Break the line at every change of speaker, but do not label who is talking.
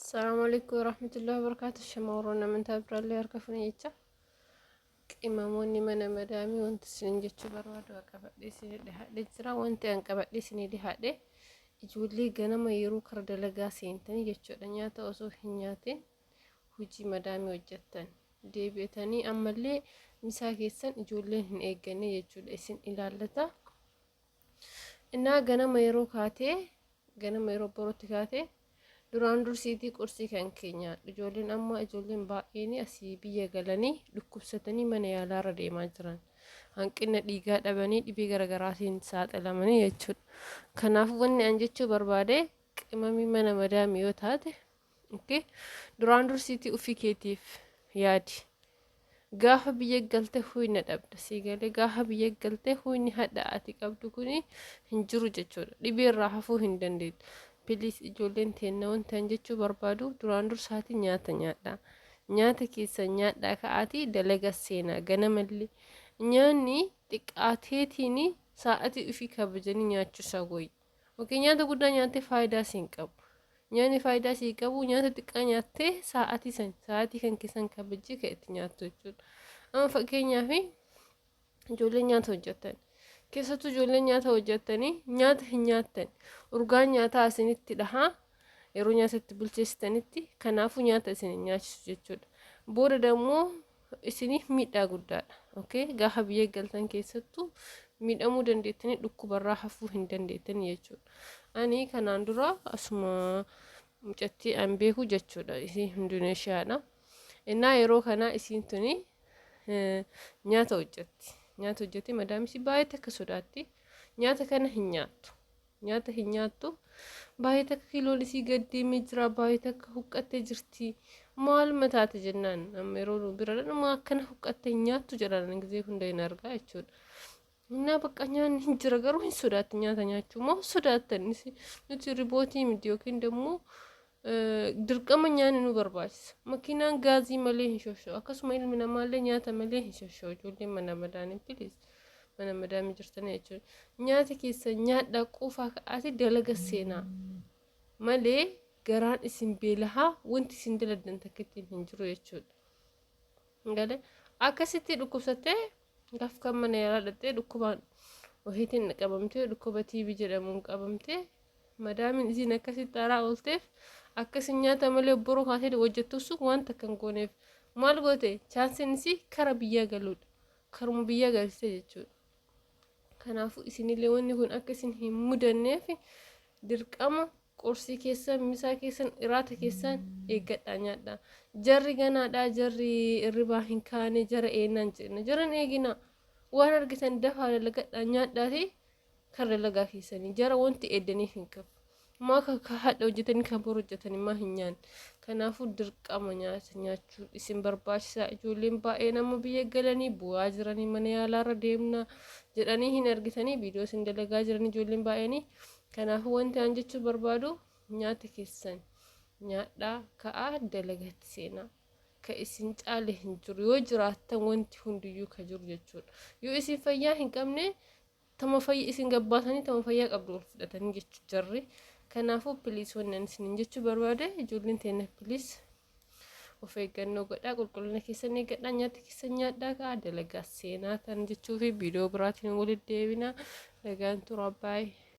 السلام عليكم ورحمة الله وبركاته. الشمورون من تابر اللي يركفني يتشا قماموني من مدامي وانت سنجتش براد وكبر دي سني دي حد جرا وانت انكبر دي سني دي حد يجولي جنا ما يرو كرد لجاسين تاني جتشو دنيا توصو هنياتين وجي مدامي وجتن دي بيتاني أما اللي مساكيسن يجولي هن إيجاني يجول إسن إلالتا إنها جنا ما يرو كاتي جنا ما يرو بروتي كاتي duraan dursiitii qursii kan keenya ijoolleen amma ijoolleen baay'een asii biyya galanii dhukkubsatanii mana yaalaarra deemaa jiran hanqina dhiigaa dhabanii dhibee garaagaraatiin saaxilamanii jechuudha. Kanaaf wanni an jechuu barbaade qimamii mana madaamii yoo taate duraan dursiitii ofii keetiif yaadi. Gaafa biyya galtee huyna dhabda siigalee gaafa biyya galtee huyni hadha ati qabdu kuni hin jiru jechuudha. Dhibee irraa hafuu hin dandeettu. Bilis ijoolleen teennaa wanta jechuu barbaadu duraan dursaati nyaata nyaadha. Nyaata keessa nyaadhaa ka'aatii dalaga seenaa ganamallee nyaanni xiqqaateetiin sa'atii ofii kabajanii nyaachuusaa goyi. Nyaata guddaa nyaattee faayidaa siin qabu. Nyaanni faayidaa siin qabu nyaata xiqqaa nyaattee sa'atii kan keessan kabajii ka'etti nyaattu jechuudha. Amma fakkeenyaaf ijoolleen nyaata hojjetan. Keessattuu ijoolleen nyaata hojjetanii nyaata hin nyaattan urgaan nyaataa isinitti dhahaa yeroo nyaatatti bulcheessitanitti kanaafuu nyaata isin nyaachisu jechuudha. Booda dammoo isiniif miidhaa guddaadha. Gaafa biyya galtan keessattuu miidhamuu dandeettanii dhukkubarraa hafuu hin dandeettanii jechuudha. Ani kanaan dura asuma mucattii an beeku jechuudha. Isin Indoneeshiyaadha. Innaa yeroo kanaa isiin tuni nyaata hojjetti. Nyaata hojjete madaamisi baay'ee takka sodaatti nyaata kana hin nyaattu baay'ee takka kiiloon isii gaddeemee jira baay'ee takka huqqattee jirti maal mataate jennaan amma yeroo bira nama akkana huqqattee nyaattu jedhan gisee hunda hin argaa jechuudha. Innaa bakka nyaanni hin jira garuu hin sodaatti nyaata nyaachuu moo sodaattan nuti ribootii miti yookiin demmoo dirqama nyaanni nu barbaachisa. Makiinaan gaazii malee hin shoshoo akkasuma ilmi namaallee nyaata malee hin shoshoo ijoolleen mana madaanii bilis mana madaamii jirtan jechuudha. Nyaata keessa nyaadhaa quufaa ka'aati dalaga seenaa malee garaan isin beelahaa wanti isin daladdan takkittiin hin jiru jechuudha. Akkasitti dhukkubsattee gaaf kan mana yaalaa dhattee dhukkubaan wahiitiin qabamtee dhukkuba TB jedhamuun qabamtee madaamiin isin akkasitti haaraa oolteef akkasin nyaata malee boroo kaatee hojjettus wanta kan gooneef maal goote chaansiin isii kara biyyaa galuudha. Karuma biyyaa galchite jechuudha. Kanaafuu isinillee wanni kun akka isin hin mudanneef dirqama qursii keessan misaa keessan iraata keessan eeggadhaa nyaadhaa. Jarri ganaadhaa jarri irribaa hin kaane jara eenaan jenna jaran eegina waan argitan dafaa dalagadhaa nyaadhaati kan dalagaa keessanii jara wanti eeddaniif hin qabu. Maa ka hadha hojjetanii kan boru hojjetanii maa hin nyaanne. Kanaafuu dirqama nyaata nyaachuu isin barbaachisaa. Ijoolleen baay'ee nama biyya galanii bu'aa jiranii mana yaalaarra deemna jedhanii hin argitanii viidiyoo isin dalagaa jiranii ijoolleen baay'eenii. Kanaafuu wanti aan jechuu barbaadu nyaata keessan nyaadhaa ka'aa dalagatti seenaa. Ka isin caale hin jiru yoo jiraattan wanti hundiyyuu ka jiru jechuudha. Yoo isin fayyaa hin qabne tama fayyaa isin gabbaasanii tama fayyaa qabdu ol fudhatanii jechuu jarri. Kanaafuu piliis wannan isin jechuu barbaade ijoolleen teenya piliis of eeggannoo godhaa qulqullina keessan eeggadhaa nyaata keessan nyaadhaa ka'aa dalagaa seenaa kan jechuu fi viidiyoo biraatiin walitti deebina nagaan tura baay'ee.